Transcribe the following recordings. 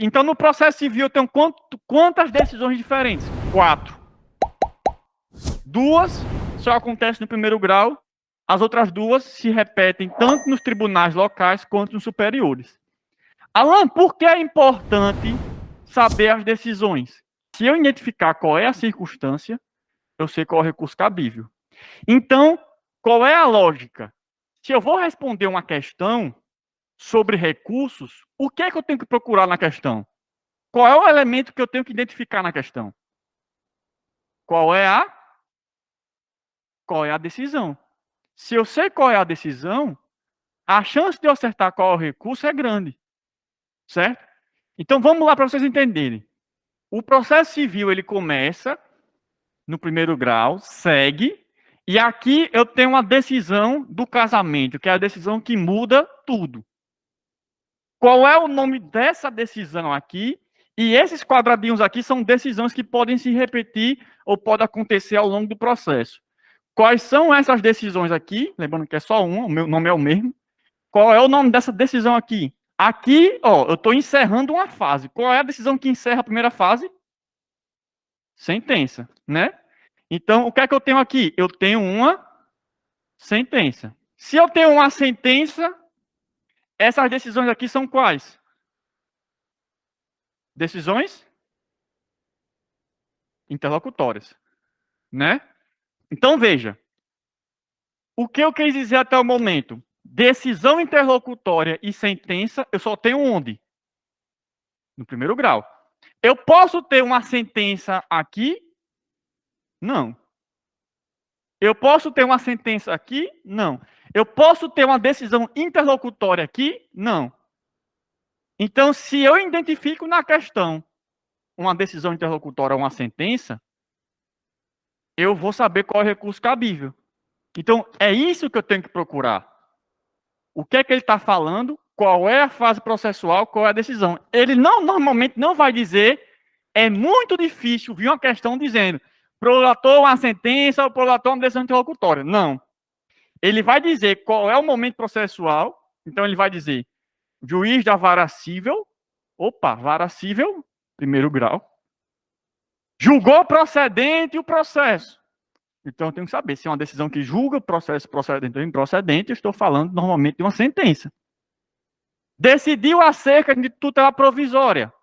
Então, no processo civil, eu tenho quantas decisões diferentes? 4. 2 só acontecem no primeiro grau, as outras 2 se repetem tanto nos tribunais locais quanto nos superiores. Alan, por que é importante saber as decisões? Se eu identificar qual é a circunstância, eu sei qual é o recurso cabível. Então, qual é a lógica? Se eu vou responder uma questão sobre recursos, o que é que eu tenho que procurar na questão? Qual é o elemento que eu tenho que identificar na questão? Qual é a decisão? Se eu sei qual é a decisão, a chance de eu acertar qual é o recurso é grande. Certo? Então, vamos lá para vocês entenderem. O processo civil, ele começa no primeiro grau, segue, e aqui eu tenho uma decisão do casamento, que é a decisão que muda tudo. Qual é o nome dessa decisão aqui? E esses quadradinhos aqui são decisões que podem se repetir ou podem acontecer ao longo do processo. Quais são essas decisões aqui? Lembrando que é só uma, o meu nome é o mesmo. Qual é o nome dessa decisão aqui? Aqui, ó, eu estou encerrando uma fase. Qual é a decisão que encerra a primeira fase? Sentença, né? Então, o que é que eu tenho aqui? Eu tenho uma sentença. Se eu tenho uma sentença, essas decisões aqui são quais? Decisões interlocutórias, né? Então, veja. O que eu quis dizer até o momento? Decisão interlocutória e sentença, eu só tenho onde? No primeiro grau. Eu posso ter uma sentença aqui? Não. Eu posso ter uma sentença aqui? Não. Eu posso ter uma decisão interlocutória aqui? Não. Então, se eu identifico na questão uma decisão interlocutória ou uma sentença, eu vou saber qual é o recurso cabível. Então, é isso que eu tenho que procurar. O que é que ele está falando? Qual é a fase processual? Qual é a decisão? Ele normalmente não vai dizer, é muito difícil vir uma questão dizendo prolator uma sentença ou prolator uma decisão interlocutória. Não. Ele vai dizer qual é o momento processual. Então, ele vai dizer juiz da vara civil. Opa, vara civil, primeiro grau. Julgou procedente o processo. Então, eu tenho que saber se é uma decisão que julga o processo procedente ou improcedente. Eu estou falando normalmente de uma sentença. Decidiu acerca de tutela provisória.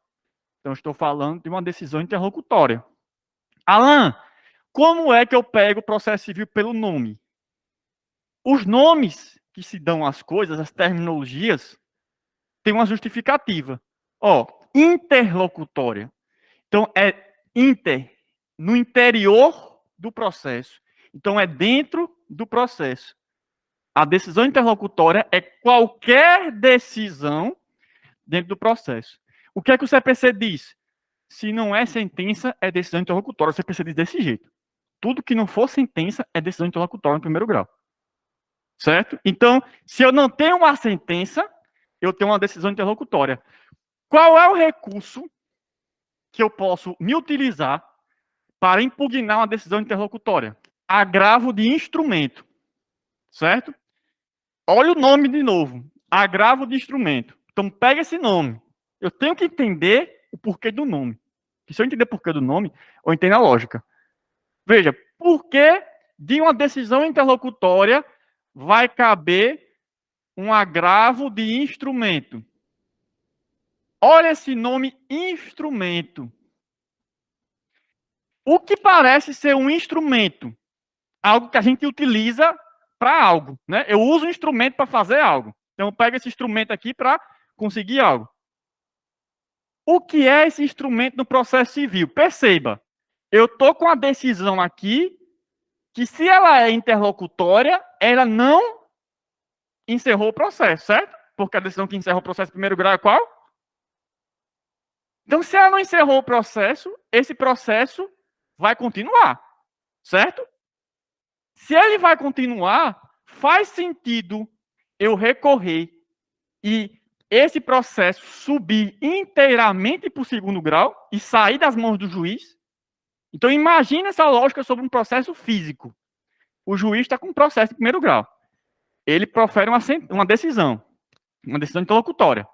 Então, eu estou falando de uma decisão interlocutória. Alan, como é que eu pego o processo civil pelo nome? Os nomes que se dão às coisas, as terminologias, têm uma justificativa. Ó, interlocutória. Então, é inter, no interior do processo. Então, é dentro do processo. A decisão interlocutória é qualquer decisão dentro do processo. O que é que o CPC diz? Se não é sentença, é decisão interlocutória. O CPC diz desse jeito. Tudo que não for sentença é decisão interlocutória no primeiro grau. Certo? Então, se eu não tenho uma sentença, eu tenho uma decisão interlocutória. Qual é o recurso que eu posso me utilizar para impugnar uma decisão interlocutória? Agravo de instrumento. Certo? Olha o nome de novo. Agravo de instrumento. Então, pega esse nome. Eu tenho que entender o porquê do nome. E se eu entender o porquê do nome, eu entendo a lógica. Veja, por que de uma decisão interlocutória vai caber um agravo de instrumento? Olha esse nome, instrumento. O que parece ser um instrumento? Algo que a gente utiliza para algo, né? Eu uso um instrumento para fazer algo. Então, eu pego esse instrumento aqui para conseguir algo. O que é esse instrumento no processo civil? Perceba, eu estou com a decisão aqui, que se ela é interlocutória, ela não encerrou o processo, certo? Porque a decisão que encerra o processo primeiro grau é qual? Então, se ela não encerrou o processo, esse processo vai continuar, certo? Se ele vai continuar, faz sentido eu recorrer e esse processo subir inteiramente para o segundo grau e sair das mãos do juiz. Então, imagine essa lógica sobre um processo físico. O juiz está com um processo de primeiro grau. Ele profere uma decisão interlocutória.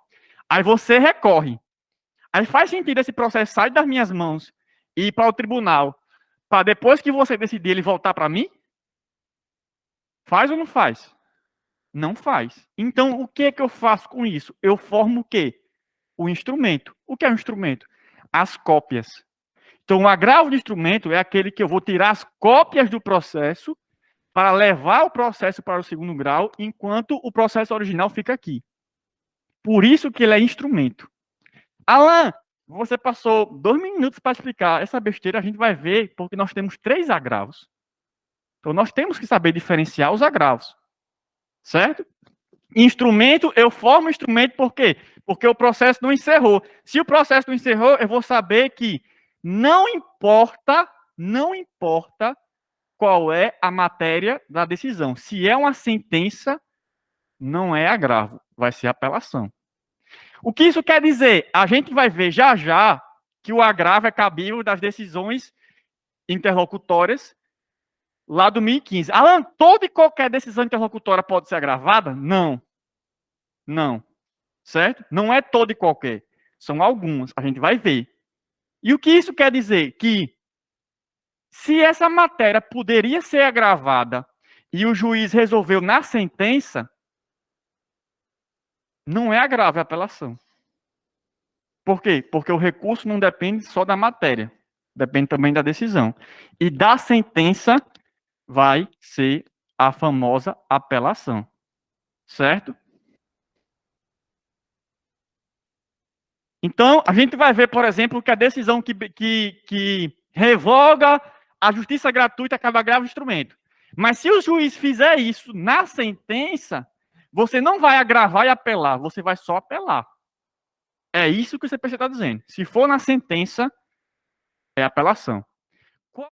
Aí você recorre. Aí faz sentido esse processo sair das minhas mãos e ir para o tribunal, para depois que você decidir ele voltar para mim? Faz ou não faz? Não faz. Então, o que é que eu faço com isso? Eu formo o quê? O instrumento. O que é um instrumento? As cópias. Então, o agravo de instrumento é aquele que eu vou tirar as cópias do processo para levar o processo para o segundo grau, enquanto o processo original fica aqui. Por isso que ele é instrumento. Alan, você passou 2 minutos para explicar essa besteira, a gente vai ver, porque nós temos 3 agravos. Então, nós temos que saber diferenciar os agravos. Certo? Instrumento, eu formo instrumento por quê? Porque o processo não encerrou. Se o processo não encerrou, eu vou saber que não importa qual é a matéria da decisão. Se é uma sentença, não é agravo, vai ser apelação. O que isso quer dizer? A gente vai ver já já que o agravo é cabível das decisões interlocutórias lá do 2015. Alan, toda e qualquer decisão interlocutória pode ser agravada? Não. Não. Certo? Não é toda e qualquer. São algumas. A gente vai ver. E o que isso quer dizer? Que se essa matéria poderia ser agravada e o juiz resolveu na sentença, não é agravo, é apelação. Por quê? Porque o recurso não depende só da matéria. Depende também da decisão. E da sentença vai ser a famosa apelação. Certo? Então, a gente vai ver, por exemplo, que a decisão que revoga a justiça gratuita acaba agravo instrumento. Mas se o juiz fizer isso na sentença, você não vai agravar e apelar, você vai só apelar. É isso que o CPC está dizendo. Se for na sentença, é apelação.